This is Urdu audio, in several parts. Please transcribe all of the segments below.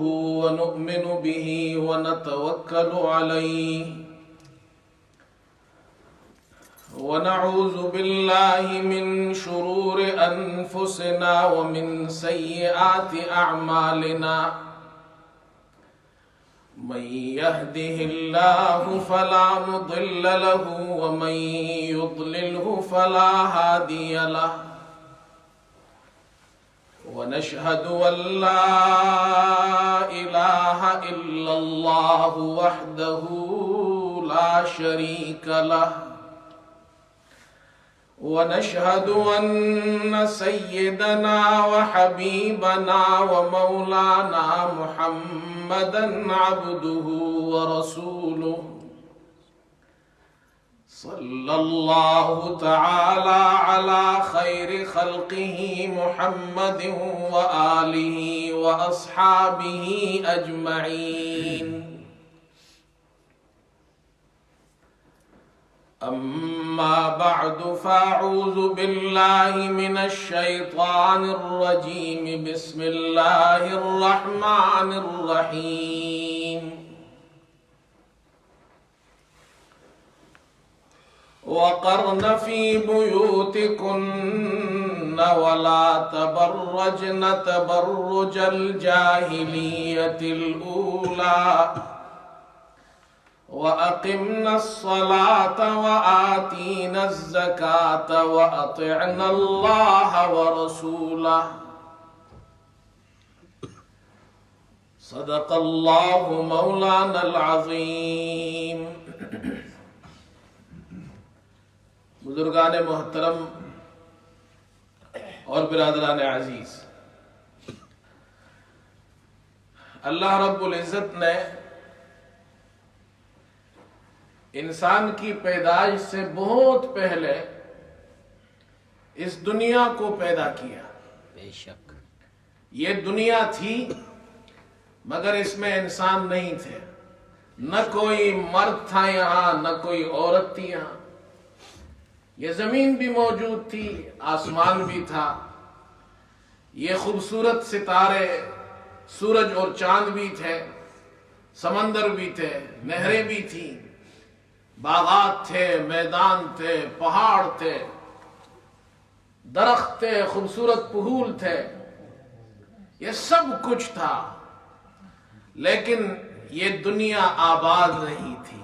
ونؤمن به ونتوكل عليه ونعوذ بالله من شرور أنفسنا ومن سيئات أعمالنا من يهده الله فلا مضل له ومن يضلله فلا هادي له ونشهد أن لا إله إلا الله وحده لا شريك له ونشهد أن سيدنا وحبيبنا ومولانا محمدا عبده ورسوله صلى الله تعالى على خير خلقه محمد وآله وأصحابه أجمعين أما بعد فأعوذ بالله من الشيطان الرجيم بسم الله الرحمن الرحيم وقرن في بيوتكن ولا تبرجن تبرج الجاهلية الأولى وأقمنا الصلاة وآتينا الزكاة وأطعنا الله ورسوله صدق الله مولانا العظيم. بزرگان محترم اور برادران عزیز، اللہ رب العزت نے انسان کی پیدائش سے بہت پہلے اس دنیا کو پیدا کیا. بے شک یہ دنیا تھی مگر اس میں انسان نہیں تھے، نہ کوئی مرد تھا یہاں نہ کوئی عورت تھی یہاں. یہ زمین بھی موجود تھی، آسمان بھی تھا، یہ خوبصورت ستارے سورج اور چاند بھی تھے، سمندر بھی تھے، نہریں بھی تھیں، باغات تھے، میدان تھے، پہاڑ تھے، درخت تھے، خوبصورت پھول تھے، یہ سب کچھ تھا. لیکن یہ دنیا آباد نہیں تھی،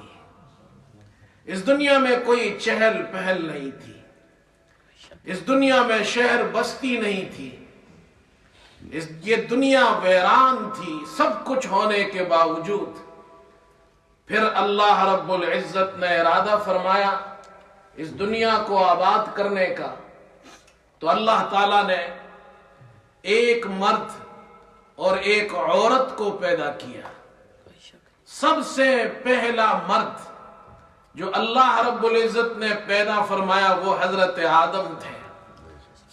اس دنیا میں کوئی چہل پہل نہیں تھی، اس دنیا میں شہر بستی نہیں تھی، یہ دنیا ویران تھی. سب کچھ ہونے کے باوجود پھر اللہ رب العزت نے ارادہ فرمایا اس دنیا کو آباد کرنے کا، تو اللہ تعالیٰ نے ایک مرد اور ایک عورت کو پیدا کیا. سب سے پہلا مرد جو اللہ رب العزت نے پیدا فرمایا وہ حضرت آدم تھے.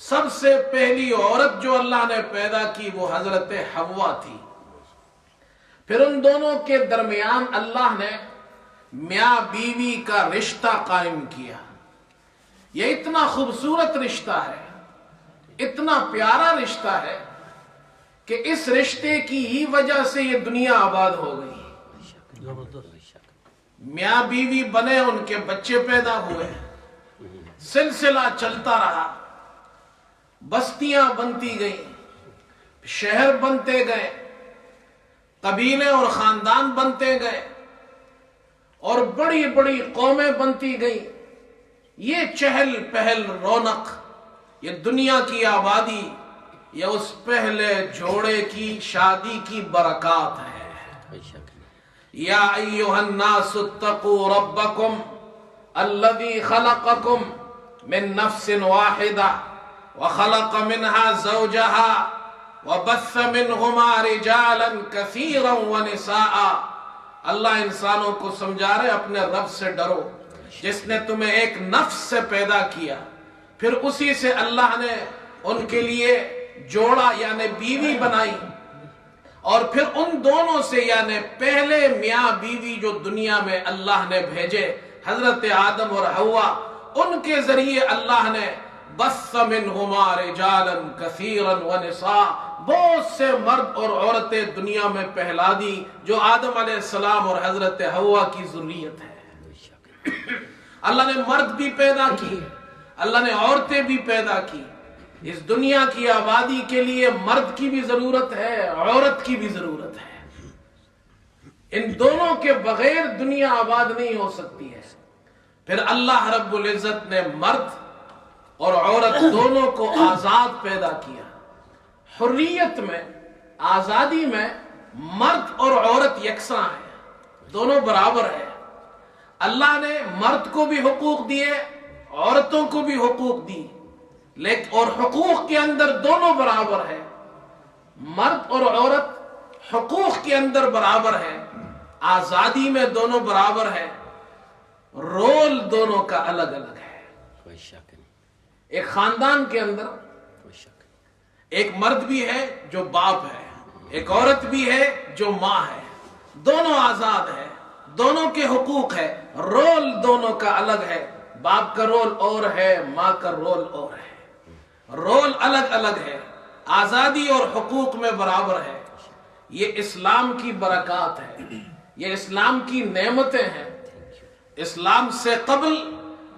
سب سے پہلی عورت جو اللہ نے پیدا کی وہ حضرت حوا تھی. پھر ان دونوں کے درمیان اللہ نے میاں بیوی کا رشتہ قائم کیا. یہ اتنا خوبصورت رشتہ ہے، اتنا پیارا رشتہ ہے کہ اس رشتے کی ہی وجہ سے یہ دنیا آباد ہو گئی. میاں بیوی بنے، ان کے بچے پیدا ہوئے، سلسلہ چلتا رہا، بستیاں بنتی گئیں، شہر بنتے گئے، قبیلے اور خاندان بنتے گئے، اور بڑی بڑی قومیں بنتی گئیں. یہ چہل پہل رونق، یہ دنیا کی آبادی، یہ اس پہلے جوڑے کی شادی کی برکات ہے. یا ایھا الناس اتقوا ربکم الذی خلقکم من نفس واحدہ وخلق منها زوجها وبث منهما رجالا كثيرا ونساء. اللہ انسانوں کو سمجھا رہے اپنے رب سے ڈرو جس نے تمہیں ایک نفس سے پیدا کیا، پھر اسی سے اللہ نے ان کے لیے جوڑا یعنی بیوی بنائی، اور پھر ان دونوں سے یعنی پہلے میاں بیوی جو دنیا میں اللہ نے بھیجے حضرت آدم اور حوا، ان کے ذریعے اللہ نے بث منہما رجالا کثیرا ونساء، بہت سے مرد اور عورتیں دنیا میں پہلا دی جو آدم علیہ السلام اور حضرت حوا کی ذریت ہے۔ اللہ نے مرد بھی پیدا کی، اللہ نے عورتیں بھی پیدا کی۔ اس دنیا کی آبادی کے لیے مرد کی بھی ضرورت ہے، عورت کی بھی ضرورت ہے۔ ان دونوں کے بغیر دنیا آباد نہیں ہو سکتی ہے۔ پھر اللہ رب العزت نے مرد اور عورت دونوں کو آزاد پیدا کیا۔ حریت میں، آزادی میں مرد اور عورت یکساں ہیں، دونوں برابر ہیں۔ اللہ نے مرد کو بھی حقوق دیے، عورتوں کو بھی حقوق دی، لیکن اور حقوق کے اندر دونوں برابر ہیں۔ مرد اور عورت حقوق کے اندر برابر ہے، آزادی میں دونوں برابر ہے، رول دونوں کا الگ الگ ہے۔ کوئی شک نہیں، ایک خاندان کے اندر کوئی شک نہیں۔ ایک مرد بھی ہے جو باپ ہے، ایک عورت بھی ہے جو ماں ہے، دونوں آزاد ہے، دونوں کے حقوق ہے، رول دونوں کا الگ ہے۔ باپ کا رول اور ہے، ماں کا رول اور ہے، رول الگ الگ ہے، آزادی اور حقوق میں برابر ہے۔ یہ اسلام کی برکات ہے، یہ اسلام کی نعمتیں ہیں۔ اسلام سے قبل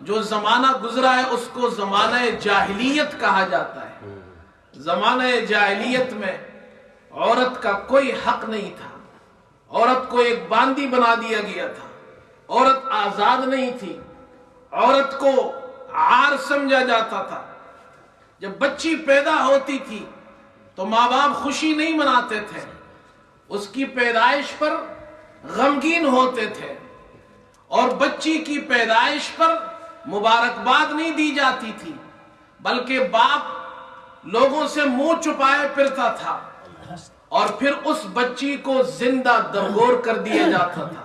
جو زمانہ گزرا ہے اس کو زمانہ جاہلیت کہا جاتا ہے۔ زمانہ جاہلیت میں عورت کا کوئی حق نہیں تھا، عورت کو ایک باندی بنا دیا گیا تھا، عورت آزاد نہیں تھی، عورت کو عار سمجھا جاتا تھا۔ جب بچی پیدا ہوتی تھی تو ماں باپ خوشی نہیں مناتے تھے، اس کی پیدائش پر غمگین ہوتے تھے، اور بچی کی پیدائش پر مبارکباد نہیں دی جاتی تھی، بلکہ باپ لوگوں سے منہ چھپائے پھرتا تھا، اور پھر اس بچی کو زندہ درگور کر دیا جاتا تھا۔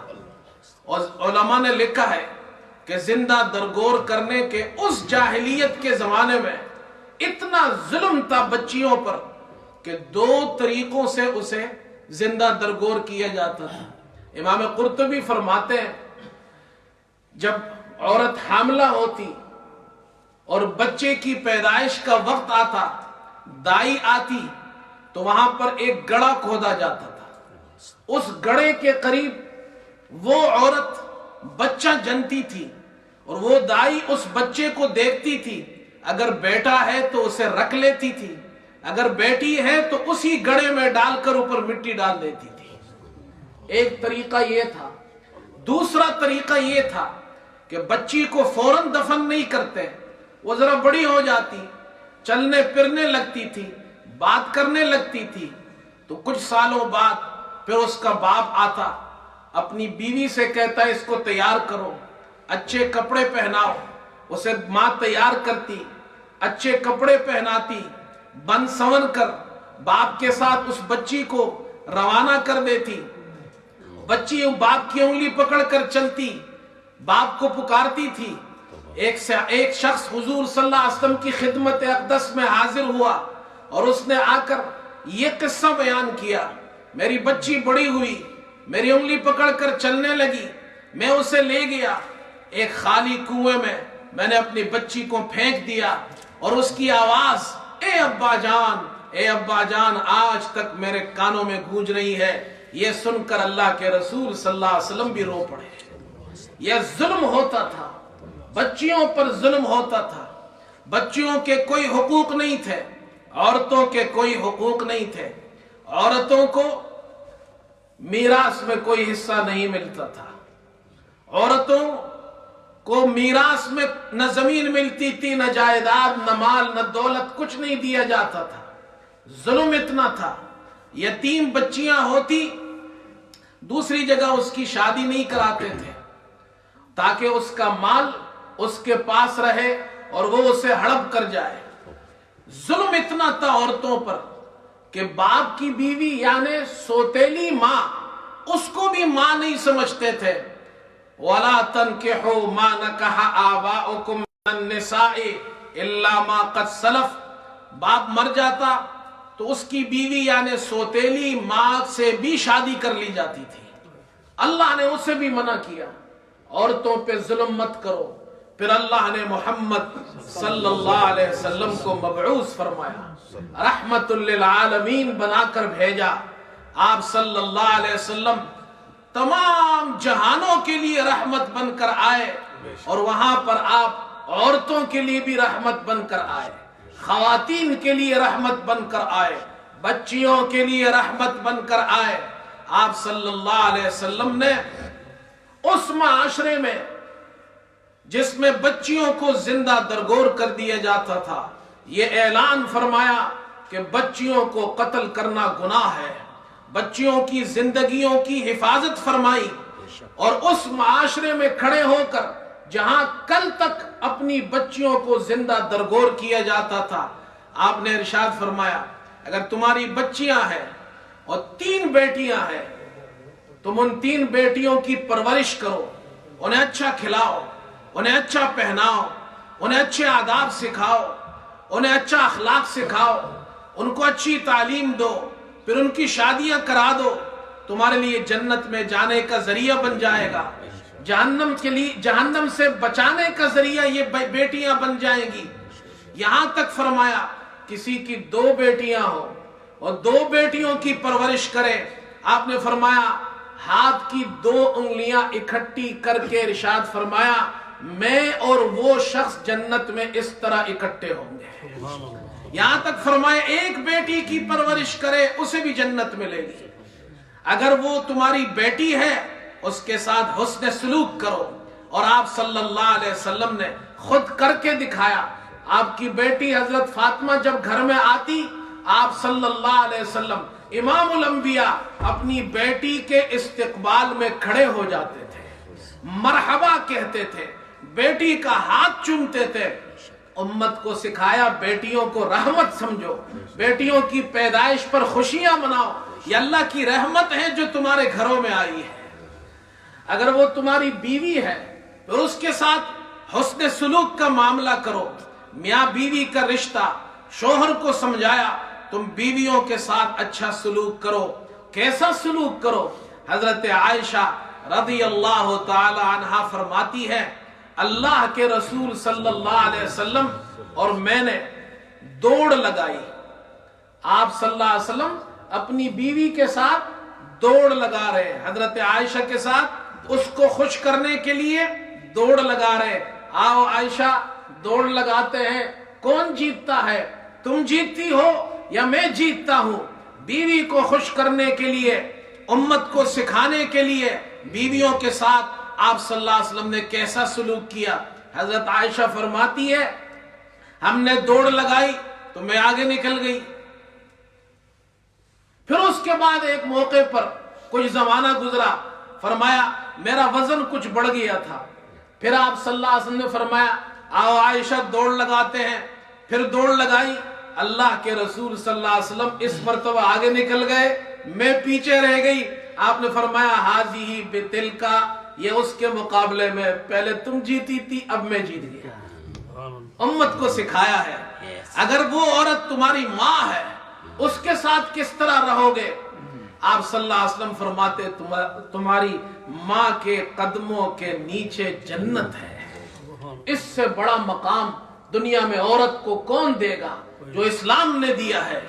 اور علماء نے لکھا ہے کہ زندہ درگور کرنے کے اس جاہلیت کے زمانے میں اتنا ظلم تھا بچیوں پر کہ 2 طریقوں سے اسے زندہ درگور کیا جاتا تھا۔ امام قرطبی فرماتے ہیں جب عورت حاملہ ہوتی اور بچے کی پیدائش کا وقت آتا، دائی آتی تو وہاں پر ایک گڑھا کھودا جاتا تھا۔ اس گڑھے کے قریب وہ عورت بچہ جنتی تھی، اور وہ دائی اس بچے کو دیکھتی تھی، اگر بیٹا ہے تو اسے رکھ لیتی تھی، اگر بیٹی ہے تو اسی گڑھے میں ڈال کر اوپر مٹی ڈال دیتی تھی۔ ایک طریقہ یہ تھا۔ دوسرا طریقہ یہ تھا کہ بچی کو فوراً دفن نہیں کرتے، وہ ذرا بڑی ہو جاتی، چلنے پھرنے لگتی تھی، بات کرنے لگتی تھی، تو کچھ سالوں بعد پھر اس کا باپ آتا، اپنی بیوی سے کہتا اس کو تیار کرو، اچھے کپڑے پہناؤ، اسے ماں تیار کرتی، اچھے کپڑے پہناتی، بن سون کر باپ کے ساتھ اس بچی کو روانہ کر دیتی۔ بچی باپ کی انگلی پکڑ کر چلتی، باپ کو پکارتی تھی۔ ایک شخص حضور صلی اللہ علیہ وسلم کی خدمت اقدس میں حاضر ہوا اور اس نے آ کر یہ قصہ بیان کیا، میری بچی بڑی ہوئی، میری انگلی پکڑ کر چلنے لگی، میں اسے لے گیا ایک خالی کنویں میں، میں نے اپنی بچی کو پھینک دیا، اور اس کی آواز اے ابا جان، اے ابا جان آج تک میرے کانوں میں گونج رہی ہے۔ یہ سن کر اللہ کے رسول صلی اللہ علیہ وسلم بھی رو پڑے۔ یہ ظلم ہوتا تھا، بچیوں پر ظلم ہوتا تھا، بچیوں کے کوئی حقوق نہیں تھے، عورتوں کے کوئی حقوق نہیں تھے، عورتوں کو میراث میں کوئی حصہ نہیں ملتا تھا، عورتوں کو میراث میں نہ زمین ملتی تھی، نہ جائیداد، نہ مال، نہ دولت، کچھ نہیں دیا جاتا تھا۔ ظلم اتنا تھا، یتیم بچیاں ہوتی دوسری جگہ اس کی شادی نہیں کراتے تھے تاکہ اس کا مال اس کے پاس رہے اور وہ اسے ہڑپ کر جائے۔ ظلم اتنا تھا عورتوں پر کہ باپ کی بیوی یعنی سوتیلی ماں، اس کو بھی ماں نہیں سمجھتے تھے۔ وَلَا تَنْكِحُوا مَا نَكَحَ آبَاؤُكُمْ مِنَ النِّسَاءِ إِلَّا مَا قَدْ سَلَفَ، باپ مر جاتا تو اس کی بیوی یعنی سوتیلی ماں سے بھی شادی کر لی جاتی تھی۔ اللہ نے اسے بھی منع کیا، عورتوں پہ ظلم مت کرو، پھر اللہ نے محمد صلی اللہ علیہ وسلم کو مبعوث فرمایا، رحمت للعالمین بنا کر بھیجا۔ آپ صلی اللہ علیہ وسلم تمام جہانوں کے لیے رحمت بن کر آئے، اور وہاں پر آپ عورتوں کے لیے بھی رحمت بن کر آئے، خواتین کے لیے رحمت بن کر آئے، بچیوں کے لیے رحمت بن کر آئے۔ آپ صلی اللہ علیہ وسلم نے اس معاشرے میں جس میں بچیوں کو زندہ درگور کر دیا جاتا تھا، یہ اعلان فرمایا کہ بچیوں کو قتل کرنا گناہ ہے، بچیوں کی زندگیوں کی حفاظت فرمائی۔ اور اس معاشرے میں کھڑے ہو کر جہاں کل تک اپنی بچیوں کو زندہ درگور کیا جاتا تھا، آپ نے ارشاد فرمایا اگر تمہاری بچیاں ہیں اور 3 بیٹیاں ہیں، تم ان 3 بیٹیوں کی پرورش کرو، انہیں اچھا کھلاؤ، انہیں اچھا پہناؤ، انہیں اچھے آداب سکھاؤ، انہیں اچھا اخلاق سکھاؤ، ان کو اچھی تعلیم دو، پھر ان کی شادیاں کرا دو، تمہارے لیے جنت میں جانے کا ذریعہ بن جائے گا، جہنم سے بچانے کا ذریعہ یہ بیٹیاں بن جائیں گی۔ یہاں تک فرمایا کسی کی 2 بیٹیاں ہو اور 2 بیٹیوں کی پرورش کرے، آپ نے فرمایا ہاتھ کی 2 انگلیاں اکٹھی کر کے ارشاد فرمایا میں اور وہ شخص جنت میں اس طرح اکٹھے ہوں گے۔ یہاں تک فرمایا ایک بیٹی کی پرورش کرے اسے بھی جنت ملے گی۔ اگر وہ تمہاری بیٹی ہے اس کے ساتھ حسن سلوک کرو، اور آپ صلی اللہ علیہ وسلم نے خود کر کے دکھایا۔ آپ کی بیٹی حضرت فاطمہ جب گھر میں آتی، آپ صلی اللہ علیہ وسلم امام الانبیاء اپنی بیٹی کے استقبال میں کھڑے ہو جاتے تھے، مرحبا کہتے تھے، بیٹی کا ہاتھ چومتے تھے۔ امت کو سکھایا بیٹیوں کو رحمت سمجھو، بیٹیوں کی پیدائش پر خوشیاں مناؤ، یہ اللہ کی رحمت ہے جو تمہارے گھروں میں آئی ہے۔ اگر وہ تمہاری بیوی ہے تو اس کے ساتھ حسن سلوک کا معاملہ کرو۔ میاں بیوی کا رشتہ، شوہر کو سمجھایا تم بیویوں کے ساتھ اچھا سلوک کرو۔ کیسا سلوک کرو؟ حضرت عائشہ رضی اللہ تعالی عنہا فرماتی ہے اللہ کے رسول صلی اللہ علیہ وسلم اور میں نے دوڑ لگائی۔ آپ صلی اللہ علیہ وسلم اپنی بیوی کے ساتھ دوڑ لگا رہے، حضرت عائشہ کے ساتھ اس کو خوش کرنے کے لیے دوڑ لگا رہے۔ آؤ عائشہ دوڑ لگاتے ہیں، کون جیتتا ہے؟ تم جیتتی ہو یا میں جیتتا ہوں؟ بیوی کو خوش کرنے کے لیے، امت کو سکھانے کے لیے بیویوں کے ساتھ آپ صلی اللہ علیہ وسلم نے کیسا سلوک کیا۔ حضرت عائشہ فرماتی ہے ہم نے دوڑ لگائی تو میں آگے نکل گئی، پھر اس کے بعد ایک موقع پر کچھ زمانہ گزرا، فرمایا میرا وزن کچھ بڑھ گیا تھا، پھر آپ صلی اللہ علیہ وسلم نے فرمایا آؤ عائشہ دوڑ لگاتے ہیں، پھر دوڑ لگائی۔ اللہ کے رسول صلی اللہ علیہ وسلم اس مرتبہ آگے نکل گئے، میں پیچھے رہ گئی۔ آپ نے فرمایا حاضی بتلکا، یہ اس کے مقابلے میں پہلے تم جیتی تھی اب میں جیت گیا۔ امت کو سکھایا ہے اگر وہ عورت تمہاری ماں ہے اس کے ساتھ کس طرح رہو گے۔ آپ صلی اللہ علیہ وسلم فرماتے تمہاری ماں کے قدموں کے نیچے جنت ہے۔ اس سے بڑا مقام دنیا میں عورت کو کون دے گا جو اسلام نے دیا ہے۔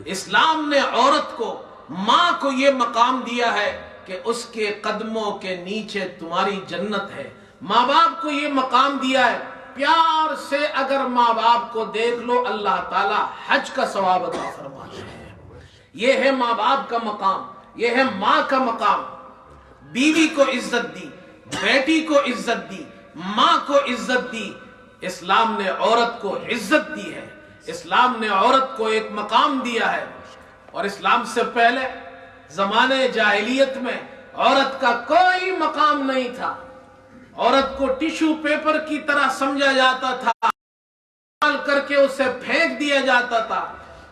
اسلام نے عورت کو، ماں کو یہ مقام دیا ہے کہ اس کے قدموں کے نیچے تمہاری جنت ہے۔ ماں باپ کو یہ مقام دیا ہے، پیار سے اگر ماں باپ کو دیکھ لو اللہ تعالی حج کا ثواب عطا فرماتا ہے۔ یہ ہے ماں باپ کا مقام، یہ ہے ماں کا مقام۔ بیوی کو عزت دی، بیٹی کو عزت دی، ماں کو عزت دی۔ اسلام نے عورت کو عزت دی ہے، اسلام نے عورت کو ایک مقام دیا ہے۔ اور اسلام سے پہلے زمانے جاہلیت میں عورت کا کوئی مقام نہیں تھا، عورت کو ٹیشو پیپر کی طرح سمجھا جاتا تھا، استعمال کر کے اسے پھینک دیا جاتا تھا،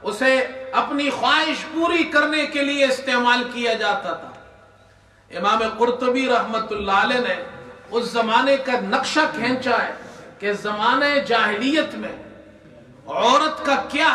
اسے اپنی خواہش پوری کرنے کے لیے استعمال کیا جاتا تھا۔ امام قرطبی رحمت اللہ علیہ نے اس زمانے کا نقشہ کھینچا ہے کہ زمانے جاہلیت میں عورت کا کیا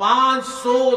500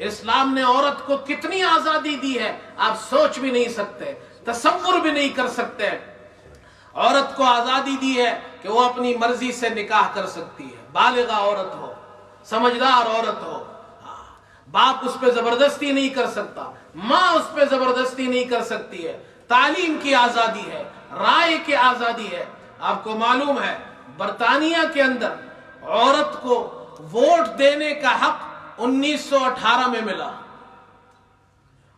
اسلام نے عورت کو کتنی آزادی دی ہے آپ سوچ بھی نہیں سکتے، تصور بھی نہیں کر سکتے۔ عورت کو آزادی دی ہے کہ وہ اپنی مرضی سے نکاح کر سکتی ہے، بالغ عورت ہو، سمجھدار عورت ہو، باپ اس پہ زبردستی نہیں کر سکتا، ماں اس پہ زبردستی نہیں کر سکتی ہے، تعلیم کی آزادی ہے، رائے کی آزادی ہے۔ آپ کو معلوم ہے برطانیہ کے اندر عورت کو ووٹ دینے کا حق 1918 میں ملا،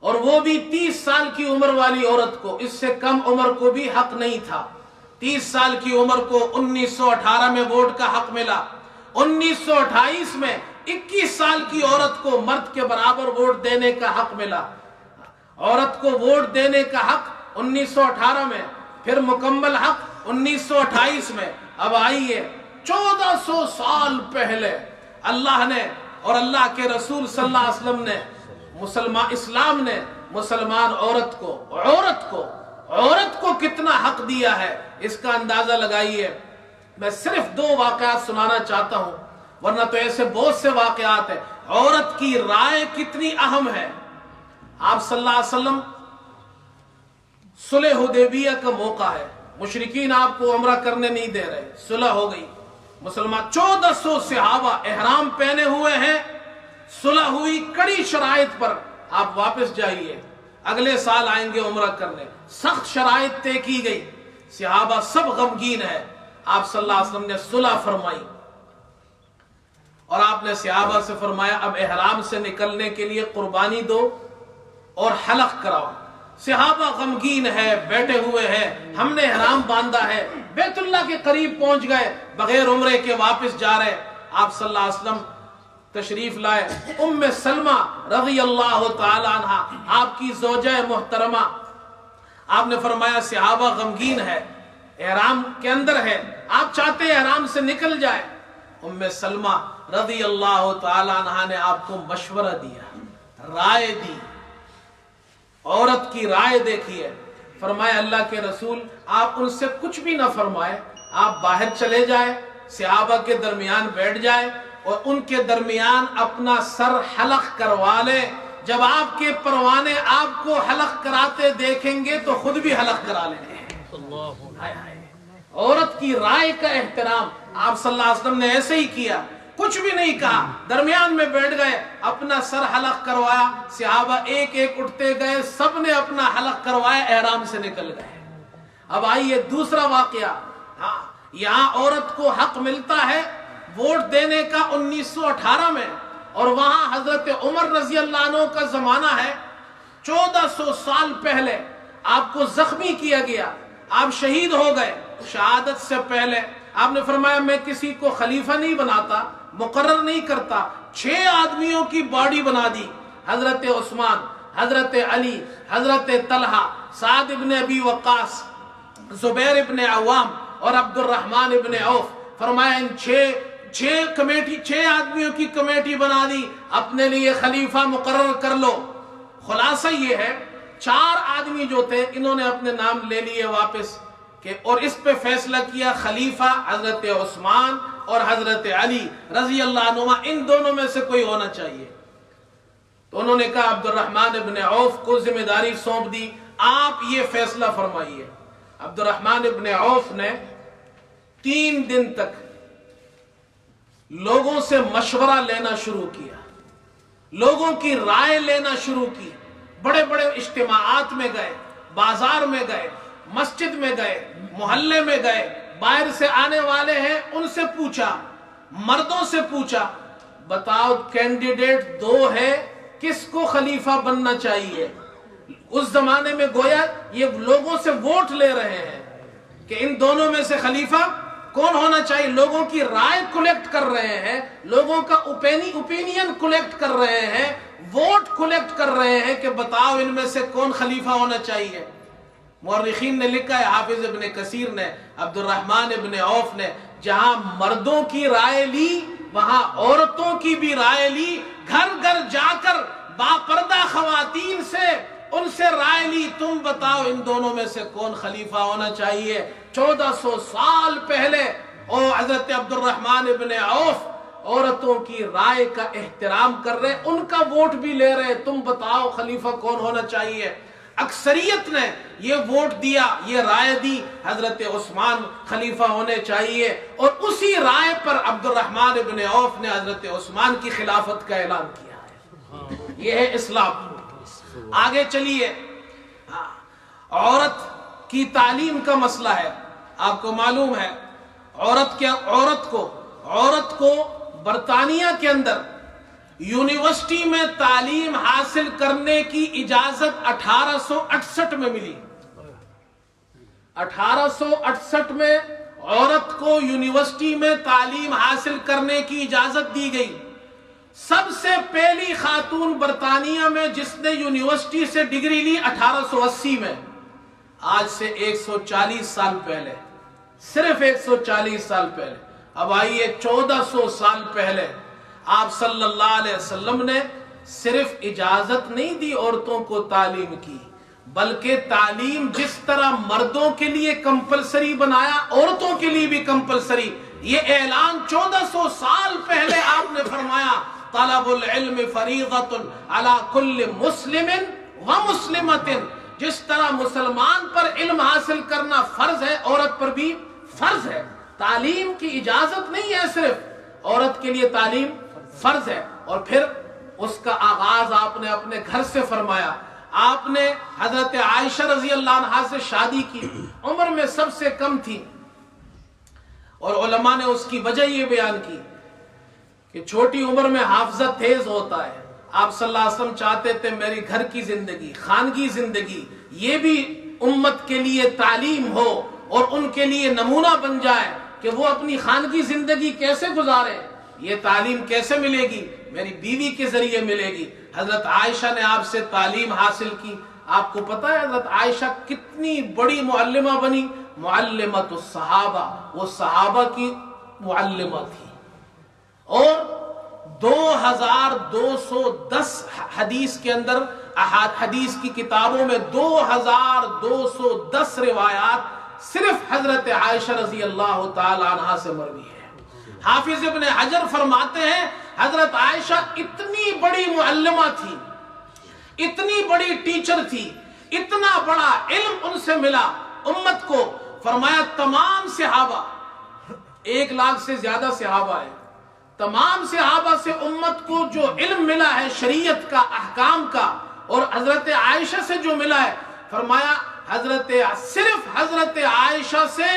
اور وہ بھی 30 سال کی عمر والی عورت کو، اس سے کم عمر کو بھی حق نہیں تھا۔ 30 سال کی عمر کو 1918 میں ووٹ کا حق ملا۔ 1928 میں 21 سال کی عورت کو مرد کے برابر ووٹ دینے کا حق ملا۔ عورت کو ووٹ دینے کا حق 1918 میں، پھر مکمل حق 1928 میں۔ اب آئیے 1400 سال پہلے اللہ نے اور اللہ کے رسول صلی اللہ علیہ وسلم نے اسلام نے مسلمان عورت کو کتنا حق دیا ہے، اس کا اندازہ لگائیے۔ میں صرف 2 واقعات سنانا چاہتا ہوں، ورنہ تو ایسے بہت سے واقعات ہیں۔ عورت کی رائے کتنی اہم ہے۔ آپ صلی اللہ علیہ وسلم، صلح حدیبیہ کا موقع ہے، مشرکین آپ کو عمرہ کرنے نہیں دے رہے، صلح ہو گئی، مسلمان 1400 صحابہ احرام پہنے ہوئے ہیں، صلح ہوئی کڑی شرائط پر، آپ واپس جائیے، اگلے سال آئیں گے عمرہ کرنے۔ سخت شرائط طے کی گئی، صحابہ سب غمگین ہے۔ آپ صلی اللہ علیہ وسلم نے صلح فرمائی، اور آپ نے صحابہ سے فرمایا اب احرام سے نکلنے کے لیے قربانی دو اور حلق کراؤ۔ صحابہ غمگین ہے، بیٹھے ہوئے ہیں، ہم نے احرام باندھا ہے، بیت اللہ کے قریب پہنچ گئے، بغیر عمرے کے واپس جا رہے۔ آپ صلی اللہ علیہ وسلم تشریف لائے، ام سلمہ رضی اللہ تعالی عنہ آپ کی زوجہ محترمہ، آپ نے فرمایا صحابہ غمگین ہے، احرام کے اندر ہے، آپ چاہتے ہیں احرام سے نکل جائے۔ ام سلمہ رضی اللہ تعالی عنہ نے آپ کو مشورہ دیا، رائے دی، عورت کی رائے دیکھیے۔ فرمایا اللہ کے رسول آپ ان سے کچھ بھی نہ فرمائے، آپ باہر چلے جائیں، صحابہ کے درمیان بیٹھ جائیں اور ان کے درمیان اپنا سر حلق کروا لیں۔ جب آپ کے پروانے آپ کو حلق کراتے دیکھیں گے تو خود بھی حلق کرا لیں گے۔ عورت کی رائے کا احترام، آپ صلی اللہ علیہ وسلم نے ایسے ہی کیا، کچھ بھی نہیں کہا، درمیان میں بیٹھ گئے، اپنا سر حلق کروایا، صحابہ ایک ایک اٹھتے گئے، سب نے اپنا حلق کروایا، احرام سے نکل گئے۔ اب آئیے دوسرا واقعہ، یہاں عورت کو حق ملتا ہے ووٹ دینے کا 1918 میں، اور وہاں حضرت عمر رضی اللہ عنہ کا زمانہ ہے، 1400 سال پہلے آپ کو زخمی کیا گیا، آپ شہید ہو گئے۔ شہادت سے پہلے آپ نے فرمایا میں کسی کو خلیفہ نہیں بناتا، مقرر نہیں کرتا، 6 آدمیوں کی باڈی بنا دی، حضرت عثمان، حضرت علی، حضرت طلحہ، سعد ابن ابی وقاص، زبیر ابن عوام اور عبد الرحمن ابن عوف۔ فرمایا ان 6 آدمیوں کی کمیٹی بنا دی، اپنے لیے خلیفہ مقرر کر لو۔ خلاصہ یہ ہے 4 آدمی جو تھے انہوں نے اپنے نام لے لیے واپس، اور اس پہ فیصلہ کیا خلیفہ حضرت عثمان اور حضرت علی رضی اللہ عنہما، ان دونوں میں سے کوئی ہونا چاہیے۔ تو انہوں نے کہا عبد الرحمن ابن عوف کو ذمہ داری سونپ دی، آپ یہ فیصلہ فرمائیے۔ عبد الرحمن ابن عوف نے 3 دن تک لوگوں سے مشورہ لینا شروع کیا، لوگوں کی رائے لینا شروع کی، بڑے بڑے اجتماعات میں گئے، بازار میں گئے، مسجد میں گئے، محلے میں گئے، باہر سے آنے والے ہیں ان سے پوچھا، مردوں سے پوچھا، بتاؤ کینڈیڈیٹ 2 ہے، کس کو خلیفہ بننا چاہیے؟ اس زمانے میں گویا یہ لوگوں سے ووٹ لے رہے ہیں کہ ان دونوں میں سے خلیفہ کون ہونا چاہیے، لوگوں کی رائے کلیکٹ کر رہے ہیں، لوگوں کا اوپینین کلیکٹ کر رہے ہیں، ووٹ کلیکٹ کر رہے ہیں کہ بتاؤ ان میں سے کون خلیفہ ہونا چاہیے۔ مورخین نے لکھا ہے، حافظ ابن کثیر نے، عبد الرحمن ابن عوف نے، جہاں مردوں کی رائے لی وہاں عورتوں کی بھی رائے لی، گھر گھر جا کر باپردہ خواتین سے ان سے رائے لی، تم بتاؤ ان دونوں میں سے کون خلیفہ ہونا چاہیے۔ 1400 سال پہلے حضرت عبد الرحمن ابن عوف عورتوں کی رائے کا احترام کر رہے، ان کا ووٹ بھی لے رہے، تم بتاؤ خلیفہ کون ہونا چاہیے۔ اکثریت نے یہ ووٹ دیا، یہ رائے دی حضرت عثمان خلیفہ ہونے چاہیے، اور اسی رائے پر عبد الرحمن ابن عوف نے حضرت عثمان کی خلافت کا اعلان کیا ہے۔ یہ ہے اسلام۔ آگے چلیے، عورت کی تعلیم کا مسئلہ ہے۔ آپ کو معلوم ہے عورت کو برطانیہ کے اندر یونیورسٹی میں تعلیم حاصل کرنے کی اجازت 1868 میں ملی۔ 1868 میں عورت کو یونیورسٹی میں تعلیم حاصل کرنے کی اجازت دی گئی۔ سب سے پہلی خاتون برطانیہ میں جس نے یونیورسٹی سے ڈگری لی 1880 میں، آج سے 140 سال پہلے، صرف 140 سال پہلے۔ اب آئیے 1400 سال پہلے آپ صلی اللہ علیہ وسلم نے صرف اجازت نہیں دی عورتوں کو تعلیم کی، بلکہ تعلیم جس طرح مردوں کے لیے کمپلسری بنایا، عورتوں کے لیے بھی کمپلسری۔ یہ اعلان 1400 سال پہلے آپ نے فرمایا، طلب العلم فریضۃ علی کل مسلم و مسلمۃ۔ جس طرح مسلمان پر علم حاصل کرنا فرض ہے، عورت پر بھی فرض ہے۔ تعلیم کی اجازت نہیں ہے، صرف عورت کے لیے تعلیم فرض ہے۔ اور پھر اس کا آغاز آپ نے اپنے گھر سے فرمایا۔ آپ نے حضرت عائشہ رضی اللہ عنہا سے شادی کی، عمر میں سب سے کم تھی، اور علماء نے اس کی وجہ یہ بیان کی کہ چھوٹی عمر میں حافظہ تیز ہوتا ہے۔ آپ صلی اللہ علیہ وسلم چاہتے تھے میری گھر کی زندگی، خانگی زندگی، یہ بھی امت کے لیے تعلیم ہو اور ان کے لیے نمونہ بن جائے کہ وہ اپنی خانگی زندگی کیسے گزارے۔ یہ تعلیم کیسے ملے گی؟ میری بیوی کے ذریعے ملے گی۔ حضرت عائشہ نے آپ سے تعلیم حاصل کی۔ آپ کو پتا ہے حضرت عائشہ کتنی بڑی معلمہ بنی؟ معلمۃ الصحابہ، وہ صحابہ کی معلمہ تھی، اور 2210 حدیث کے اندر، حدیث کی کتابوں میں 2210 روایات صرف حضرت عائشہ رضی اللہ تعالی عنہا سے مروی ہے۔ حافظ ابن حجر فرماتے ہیں حضرت عائشہ اتنی بڑی معلمہ تھی، اتنی بڑی ٹیچر تھی، اتنا بڑا علم ان سے ملا امت کو۔ فرمایا تمام صحابہ، 1 لاکھ سے زیادہ صحابہ ہیں، تمام صحابہ سے امت کو جو علم ملا ہے شریعت کا، احکام کا، اور حضرت عائشہ سے جو ملا ہے، فرمایا صرف حضرت عائشہ سے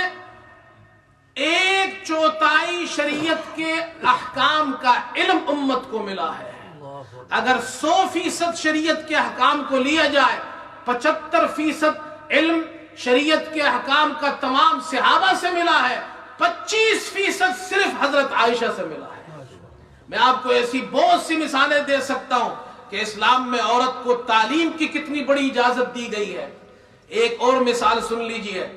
1/4 شریعت کے احکام کا علم امت کو ملا ہے۔ اگر 100% شریعت کے احکام کو لیا جائے، 75% علم شریعت کے احکام کا تمام صحابہ سے ملا ہے، 25% صرف حضرت عائشہ سے ملا ہے۔ میں آپ کو ایسی بہت سی مثالیں دے سکتا ہوں کہ اسلام میں عورت کو تعلیم کی کتنی بڑی اجازت دی گئی ہے۔ ایک اور مثال سن لیجئے،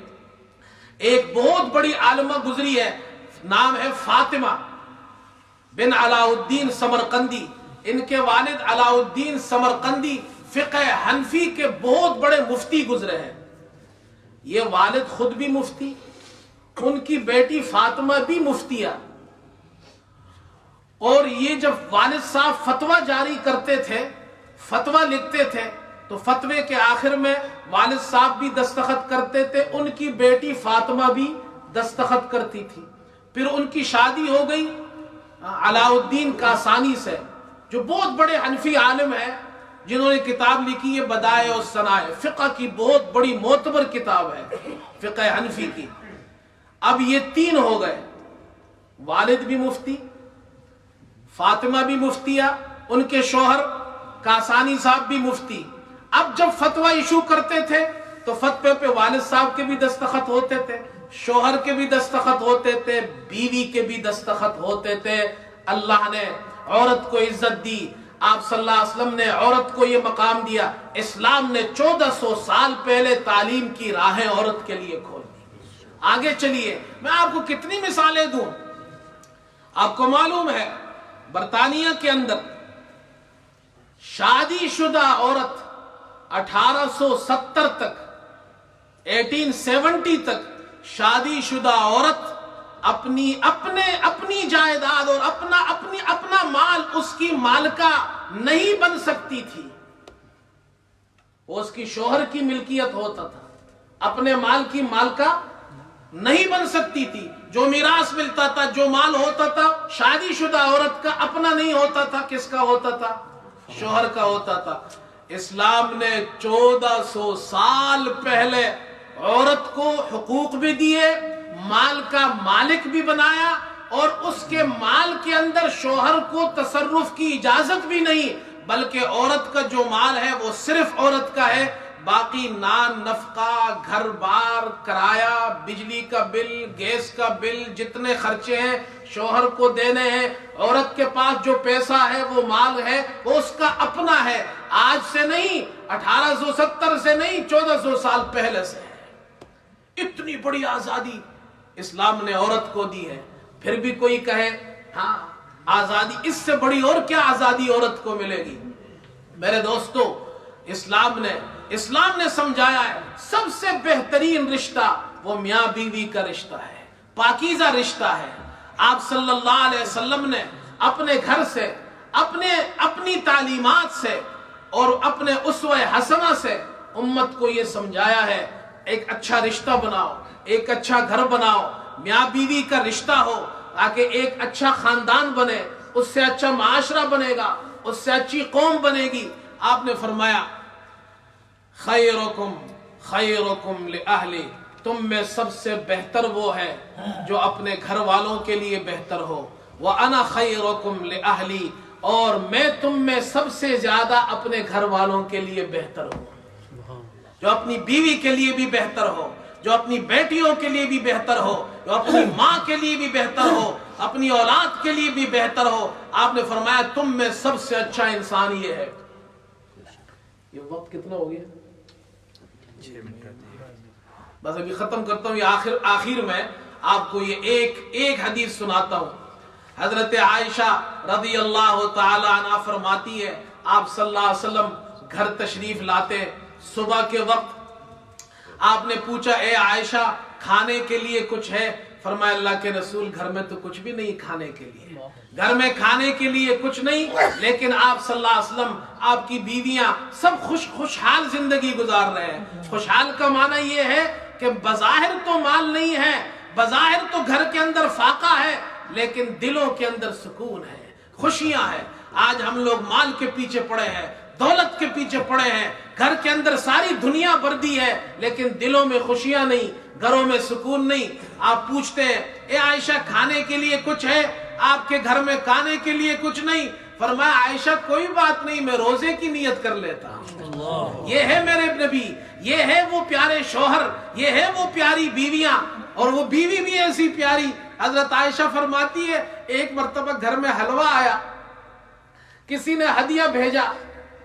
ایک بہت بڑی عالمہ گزری ہے، نام ہے فاطمہ بن علاء الدین سمرقندی۔ ان کے والد علاء الدین سمرقندی فقہ حنفی کے بہت بڑے مفتی گزرے ہیں۔ یہ والد خود بھی مفتی، ان کی بیٹی فاطمہ بھی مفتیہ، اور یہ جب والد صاحب فتویٰ جاری کرتے تھے، فتویٰ لکھتے تھے، تو فتوے کے آخر میں والد صاحب بھی دستخط کرتے تھے، ان کی بیٹی فاطمہ بھی دستخط کرتی تھی۔ پھر ان کی شادی ہو گئی علاء الدین کاسانی سے، جو بہت بڑے حنفی عالم ہیں، جنہوں نے کتاب لکھی ہے بدائع الصنائع، فقہ کی بہت بڑی معتبر کتاب ہے فقہ حنفی کی۔ اب یہ 3 ہو گئے، والد بھی مفتی، فاطمہ بھی مفتیہ، ان کے شوہر کاسانی صاحب بھی مفتی۔ اب جب فتویٰ ایشو کرتے تھے تو فتوے پہ والد صاحب کے بھی دستخط ہوتے تھے، شوہر کے بھی دستخط ہوتے تھے، بیوی کے بھی دستخط ہوتے تھے۔ اللہ نے عورت کو عزت دی، آپ صلی اللہ علیہ وسلم نے عورت کو یہ مقام دیا۔ اسلام نے 1400 سال پہلے تعلیم کی راہیں عورت کے لیے کھول دی۔ آگے چلیے، میں آپ کو کتنی مثالیں دوں۔ آپ کو معلوم ہے برطانیہ کے اندر شادی شدہ عورت 1870 تک، 1870 تک شادی شدہ عورت اپنی جائیداد اور اپنا مال اس کی مالکہ نہیں بن سکتی تھی. وہ اس کی شوہر کی ملکیت ہوتا تھا, اپنے مال کی مالکہ نہیں بن سکتی تھی. جو میراث ملتا تھا, جو مال ہوتا تھا, شادی شدہ عورت کا اپنا نہیں ہوتا تھا. کس کا ہوتا تھا؟ شوہر کا ہوتا تھا. اسلام نے 1400 سال پہلے عورت کو حقوق بھی دیے, مال کا مالک بھی بنایا, اور اس کے مال کے اندر شوہر کو تصرف کی اجازت بھی نہیں, بلکہ عورت کا جو مال ہے وہ صرف عورت کا ہے. باقی نان نفقہ, گھر بار, کرایہ, بجلی کا بل, گیس کا بل, جتنے خرچے ہیں شوہر کو دینے ہیں. عورت کے پاس جو پیسہ ہے, وہ مال ہے, وہ اس کا اپنا ہے. آج سے نہیں, 1870 سے نہیں, 1400 سال پہلے سے ہے. اتنی بڑی آزادی اسلام نے عورت کو دی ہے. پھر بھی کوئی کہے ہاں آزادی, اس سے بڑی اور کیا آزادی عورت کو ملے گی؟ میرے دوستو, اسلام نے سمجھایا ہے سب سے بہترین رشتہ وہ میاں بیوی کا رشتہ ہے, پاکیزہ رشتہ ہے. آپ صلی اللہ علیہ وسلم نے اپنے گھر سے, اپنی تعلیمات سے اور اپنے اسوہ حسنہ سے امت کو یہ سمجھایا ہے ایک اچھا رشتہ بناؤ, ایک اچھا گھر بناؤ, میاں بیوی کا رشتہ ہو, تاکہ ایک اچھا خاندان بنے, اس سے اچھا معاشرہ بنے گا, اس سے اچھی قوم بنے گی. آپ نے فرمایا خیرکم خیرکم لأہلی, تم میں سب سے بہتر وہ ہے جو اپنے گھر والوں کے لیے بہتر ہو. وَأَنَا خَيْرُكُمْ لِأَهْلِي, اور میں تم میں سب سے زیادہ اپنے گھر والوں کے لیے بہتر ہوں. جو اپنی بیوی کے لیے بھی بہتر ہو, جو اپنی بیٹیوں کے لیے بھی بہتر ہو, جو اپنی ماں کے لیے بھی بہتر ہو, اپنی اولاد کے لیے بھی بہتر ہو. آپ نے فرمایا تم میں سب سے اچھا انسان یہ ہے. یہ وقت کتنا ہو گیا؟ 6 منٹ. بس ابھی ختم کرتا ہوں. یہ آخر میں آپ کو یہ ایک حدیث سناتا ہوں. حضرت عائشہ رضی اللہ تعالی عنہ فرماتی ہے آپ صلی اللہ علیہ وسلم گھر تشریف لاتے صبح کے وقت. آپ نے پوچھا اے عائشہ کھانے کے لیے کچھ ہے؟ فرمایا اللہ کے رسول گھر میں تو کچھ بھی نہیں کھانے کے لیے, گھر میں کھانے کے لیے کچھ نہیں, لیکن آپ صلی اللہ علیہ وسلم, آپ کی بیویاں سب خوشحال زندگی گزار رہے ہیں. خوشحال کا معنی یہ ہے کہ بظاہر تو مال نہیں ہے, بظاہر تو گھر کے اندر فاقہ ہے, لیکن دلوں کے اندر سکون ہے, خوشیاں ہیں. آج ہم لوگ مال کے پیچھے پڑے ہیں, دولت کے پیچھے پڑے ہیں, گھر کے اندر ساری دنیا بردی ہے, لیکن دلوں میں خوشیاں نہیں, گھروں میں سکون نہیں. آپ پوچھتے ہیں اے عائشہ کھانے کے لیے کچھ ہے؟ آپ کے گھر میں کھانے کے لیے کچھ نہیں. فرمایا عائشہ کوئی بات نہیں, میں روزے کی نیت کر لیتا ہوں. یہ ہے میرے نبی, یہ ہے وہ پیارے شوہر, یہ ہے وہ پیاری بیویاں, اور وہ بیوی بھی ایسی پیاری. حضرت عائشہ فرماتی ہے ایک مرتبہ گھر میں حلوہ آیا, کسی نے ہدیہ بھیجا,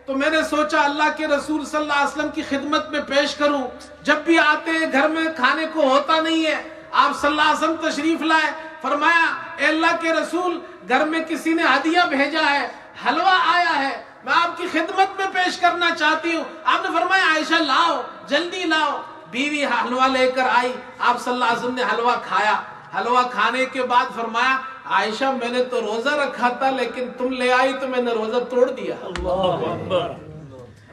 تو میں نے سوچا اللہ کے رسول صلی اللہ علیہ وسلم کی خدمت میں پیش کروں. جب بھی آتے ہیں گھر میں کھانے کو ہوتا نہیں ہے, آپ صلی اللہ علیہ وسلم تشریف لائے. فرمایا اے اللہ کے رسول گھر میں کسی نے ہدیہ بھیجا ہے, حلوہ آیا ہے, میں آپ کی خدمت میں پیش کرنا چاہتی ہوں. آپ نے فرمایا عائشہ لاؤ, جلدی لاؤ. بیوی حلوہ لے کر آئی, آپ صلی اللہ علیہ وسلم نے حلوہ کھایا. حلوہ کھانے کے بعد فرمایا عائشہ میں نے تو روزہ رکھا تھا, لیکن تم لے آئی تو میں نے روزہ توڑ دیا. اللہ اکبر.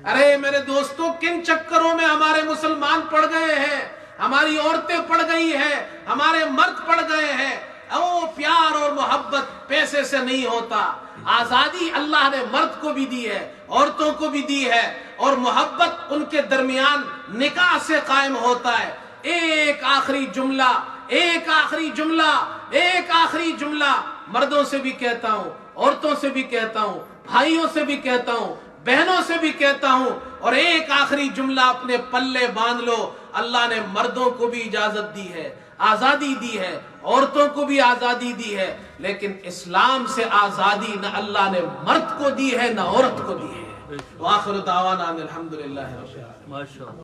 ارے میرے دوستو, کن چکروں میں ہمارے مسلمان پڑ گئے ہیں, ہماری عورتیں پڑ گئی ہیں, ہمارے مرد پڑ گئے ہیں. او پیار اور محبت پیسے سے نہیں ہوتا. آزادی اللہ نے مرد کو بھی دی ہے, عورتوں کو بھی دی ہے, اور محبت ان کے درمیان نکاح سے قائم ہوتا ہے. ایک آخری جملہ مردوں سے بھی کہتا ہوں, عورتوں سے بھی کہتا ہوں, بھائیوں سے بھی کہتا ہوں, بہنوں سے بھی کہتا ہوں, اور ایک آخری جملہ اپنے پلے باندھ لو. اللہ نے مردوں کو بھی اجازت دی ہے, آزادی دی ہے, عورتوں کو بھی آزادی دی ہے, لیکن اسلام سے آزادی نہ اللہ نے مرد کو دی ہے نہ عورت کو دی ہے. وآخر دعوانا الحمدللہ رب العالمین.